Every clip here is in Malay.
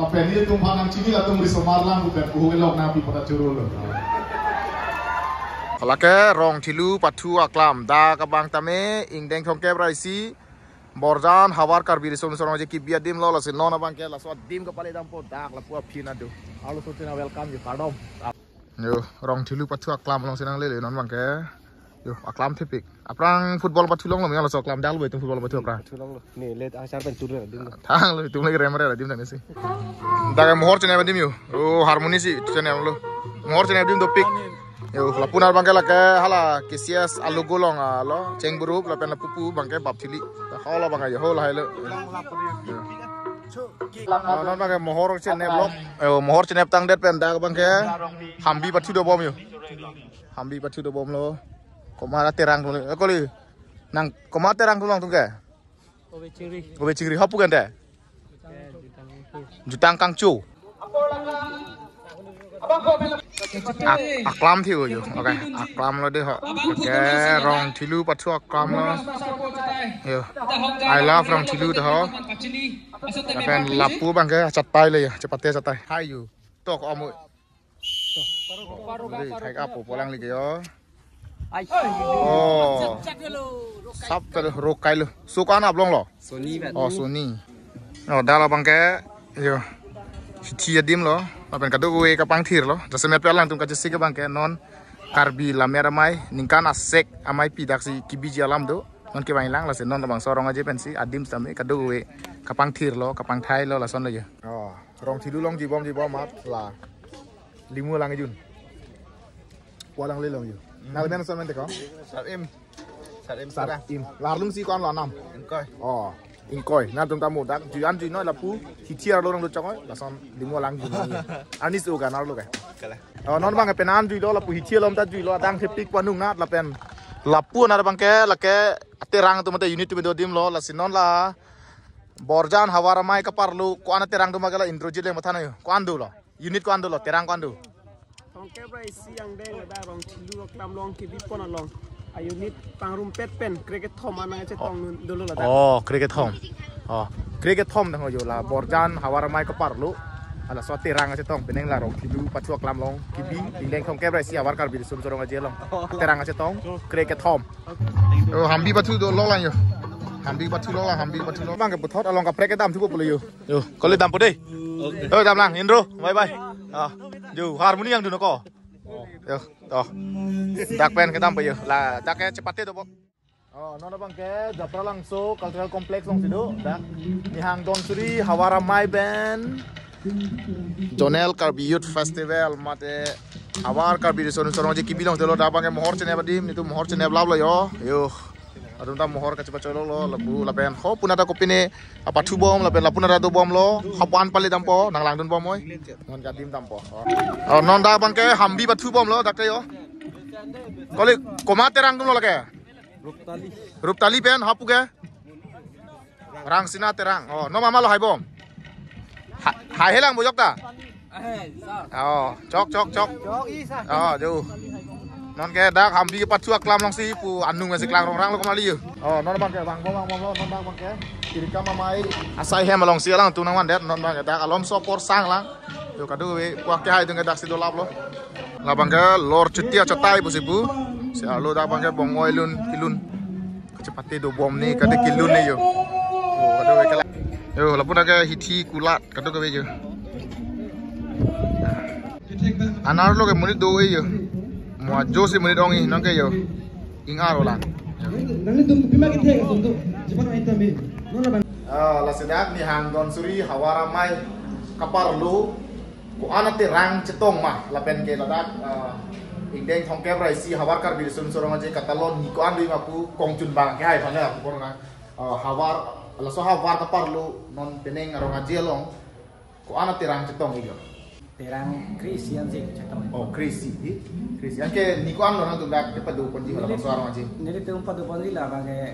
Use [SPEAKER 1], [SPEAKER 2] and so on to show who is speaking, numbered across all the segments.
[SPEAKER 1] Lapen ini tumpang cini lah tumbri semarlang bukan kuhul lok nabi pada curul. Kalau ke rong cilu patu aklam da kabang tame ingdeng thongke braisi borjan hawar karbiri som sorong je kibia dim lo lasin nona bang ke laswa dim ke pale dampo dak la pua phina do alu sotina welcome you kardom yo rong cilu patu aklam long senang lele non bang ke yo aklam tipik aprang football patu long lo mengal so aklam dal betung football patu aprang
[SPEAKER 2] Nih, lihat asar pentur dim.
[SPEAKER 1] thang lo tum lagi remare dim tane si daga mohor chene dim yo oh harmoni si chene lo mohor chene dim do pik yo lapunar bangke la ke hala kisias alu golong lo ceng buruk la pen la pupu bangke bab thili hala bangke yo hola helo non bangke mohor chene blok yo mohor chene tang det pen da bangke hambi patu do bom yo hambi patu do bom lo komara terang lo koli nang komara terang tulong tungke Obe cingri hapu kan deh jutang kangcu aklam thiu yo oke aklam lo deh oke rong thilu patu aklam lo yo I love rong thilu dah apen lapu bangke catai le ya cepatnya catai hai you tok omu thai kapu polang lagi yo oh sắp tới rô cây luôn số con nào long lo Sony dah lah bangke yo chia dim lo apa yang kadang gue kapang thir lo jasa mepel lang tum kajasi ke bangke non karbi lamera mai ningkan asek amai pidak si kibiji alam do non ke bang lang lah non bang sorong aja pensi adim sampai kadang gue kapang thir lo kapang thai lo lah son lo ya oh rong thilu long jibom mat lah limu lang jun pualang le long yo nào bên son bên thế có sát im làm si con lò nằm in coi nam chúng ta một đã chỉ ăn chỉ nói là phú thì chia luôn được trong ấy là son đừng mua lăng gì ăn đi sưu cả nó luôn cái nó bang cái pen ăn chỉ đó là phú thì chia luôn ta chỉ lo đang tiếp tiếp qua nung nát là pen là phú nào bang cái là cái terang tu mata unit tu bên dim lo là xin non là borjan hawara mai kaparlu ko ana terang tu magala indrojil yang matana yo ko andu lo unit ko andu lo terang ko andu
[SPEAKER 2] Thongke braisi yang deng ada rong cilu aklam long kibi pon long. Unit pangrum pet pen cricket thom ana che tong dulu lah.
[SPEAKER 1] Oh cricket thom. Oh cricket thom tang yo la borjan hawara mai kaparlu ala so terang che tong peneng la rong kibi patu aklam long kibi ding thongke braisi hawar kar bi sum sorong aje long terang che tong cricket thom. Oh hambi patu do lo lang yo. Hambi patu lo lang hambi patu lo bang ke puthot along ka prek dam thu pulu yo. Yo ko le dam putih. Dam lang indro bye bye. Dù harmoni yang dulu kok. Yo, toh. Dak pen kita ambil yo. Lah, daknya cepatnya tuh, Bob. Oh, nona bang ke Japra langsung cultural complex long situ. Dak Nihang Don Suri Hawara Mai Band. Jonel Karbi Youth Festival mate Hawar Karbi di sono je kibilong dulu dak bang ke mohor cene badim itu mohor cene blab lo yo. Yo. Adun tam mohor ka cepat colo lo lebu lapen ho pun ada kopi ne apa thu bom lapen lapun ada do bom lo hapan pali tampo nang lang dun bom oi non ka dim tampo oh non da bang ke hambi ba thu bom lo dak yo koli koma terang dun lo lake rup tali pen hapu ke rang sina terang oh no mama lo hai bom hai helang bojok ta oh cok oh jauh non ke dak hambi patu aklam long si pu anung masih klang rong lo kemali yo oh non bang ke bang lo non bang ke kirika mamai asai hem long si lang tu nang wan det non bang ke dak alom sopor sang lang yo kadu we kwa ke hai tu ke dak si dolap lo la bang ke lor cetia cetai pu si pu si alo dak bang ke bongoi lun kilun kecepate do bom ni kade kilun ni yo oh kadu we ke yo lapun ke hiti kulat kadu ke we yo anar lo ke munit do we yo Mua Jose menit ongi nang ke yo ingar ulang. Nanti tunggu bima kita ya untuk cepat main tambe. La sedak ni hang Don Suri Hawara Mai kaparlu ko anate rang cetong mah lapen ke ladak ingdeng thongke braisi hawar kar bi sun sorong aje katalon ni ko andui mapu kongjun bang ke hai phana ko na hawar la so hawar kaparlu non peneng arong aje long ko anate rang cetong iyo.
[SPEAKER 2] Terang Christian sih cetong.
[SPEAKER 1] Oh Christian ke ni ko an lo na tu dak ke padu ponji la so arong aje.
[SPEAKER 2] Ni tu padu ponji la bang ke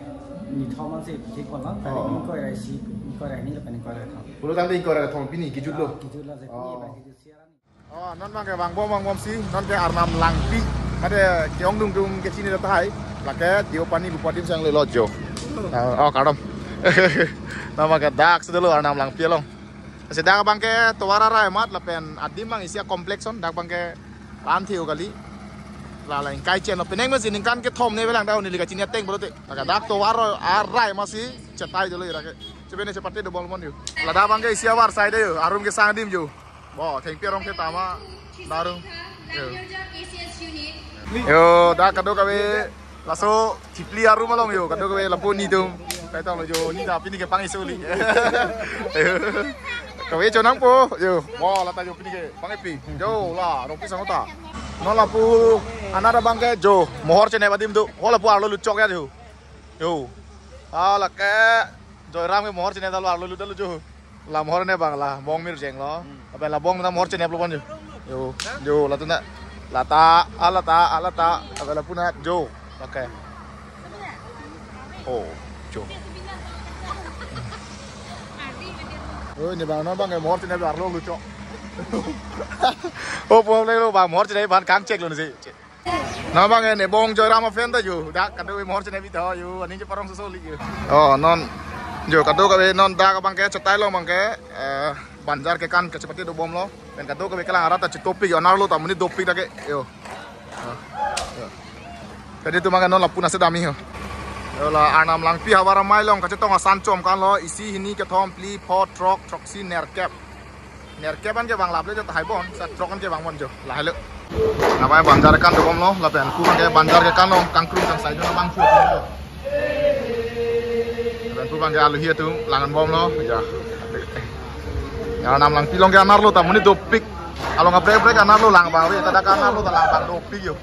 [SPEAKER 2] ni thoman sih thik kon lang tadi ni ko rai si ko rai ni la pen ko rai thong.
[SPEAKER 1] Pulo tang ti ko rai thong pini kijut lo.
[SPEAKER 2] Kijut la se ni bang kijut siaran.
[SPEAKER 1] Oh non bang ke bang bom si non ke arnam langpi ada keong dung ke sini datang hai la ke dio pani bupati sang le lojo. Oh kadam Nama ke dak sedulu arnam lang pialong. Kasi dak bangke tuara rai mat lapen adim bang isia komplekson dak bangke lantiu kali. Lala in kai chen peneng mesin in kan ke thom ne belang daun ni liga cinia teng bolote. Maka dak tuara rai masih cetai dulu ya. Sebene seperti do bol mon yu. Lada bangke isia war side yu arum ke sang dim ju. Bo theng pierong ke tama darum. Yo dak kado kawe laso cipli arum along yo kado kawe lampu ni tum. Kai tong lo jo ni da pini ke pang isuli. Kawe cho nang po yo. Bo lata jo pini ke pang epi. Jo la ropi sangota. No lapu anara bangke jo mohor chene badim tu. Ho lapu arlo lucok ya jo. Yo. Ala ke jo ram ke mohor chene dalu arlo lu dalu jo. La mohor ne bang la bong mir jeng lo. Apa la bong na mohor chene lu bon jo. Yo. Jo la tu na. Lata alata apa la puna jo. Oke. Oh, jo. Oh, ini bang, no bang, kayak mohor cina biar lo lucu. Oh, boleh lo bang, mohor cina bahan kangcek lo nasi. No bang, ini bong joy rama fan ju. Dak kado mohor cina bito ju, ani je parong susuli ju. Oh, non, jo kado kabe non dak bang kayak cetai lo bang kayak banjar ke kan kecepatan do bom lo. Dan kado kabe kelang arata cetopi yo nar lo tamuni dopi dak yo. Jadi tu makan non la puna sedami ho. Yola arnam lang pi hawara mailong ka cetong asan com kan lo isi hini ke thom pli pot trok si nerkep an ke bang lable jo tai bon sa trok an ke bang mon jo la halo nabai banjar kan do bom lo la pen ku bang ke banjar ke kan lo kangkrum kan sai jo bang fu jo ben ku bang ke alu hia tu langan bom lo ya arnam lang pi long ke anar lo ta muni do pik alo ngabre bre anar lo lang bang wi ta kan anar lo ta lang bang do pik yo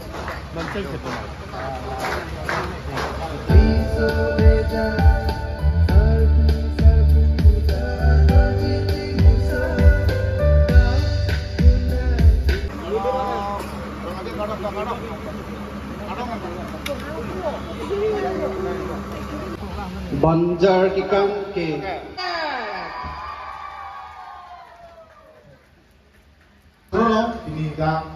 [SPEAKER 3] Banjar ki kam ke
[SPEAKER 1] ini kan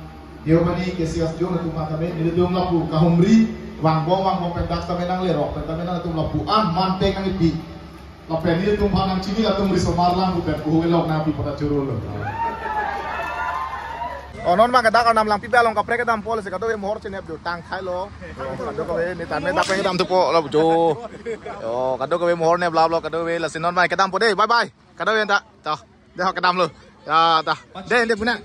[SPEAKER 1] dia bani kesias jo na tuma kami ni dum lapu kahumri wang bong pendak kami nang lerok kami nang tum lapu an manteng nang ipi lapen ni tum panang cini atum ri somarlang bukan ku elok na pi pada curul oh non bang kedak nam lang pi balong kapre kedam pol se kado mohor cenep jo tang thai lo kado kawe ni tan me dak kedam tu po lo jo yo kado kawe mohor ne bla bla kado we la sinon mai kedam po deh bye bye kado we ta ta deh kedam lo ya ta deh punya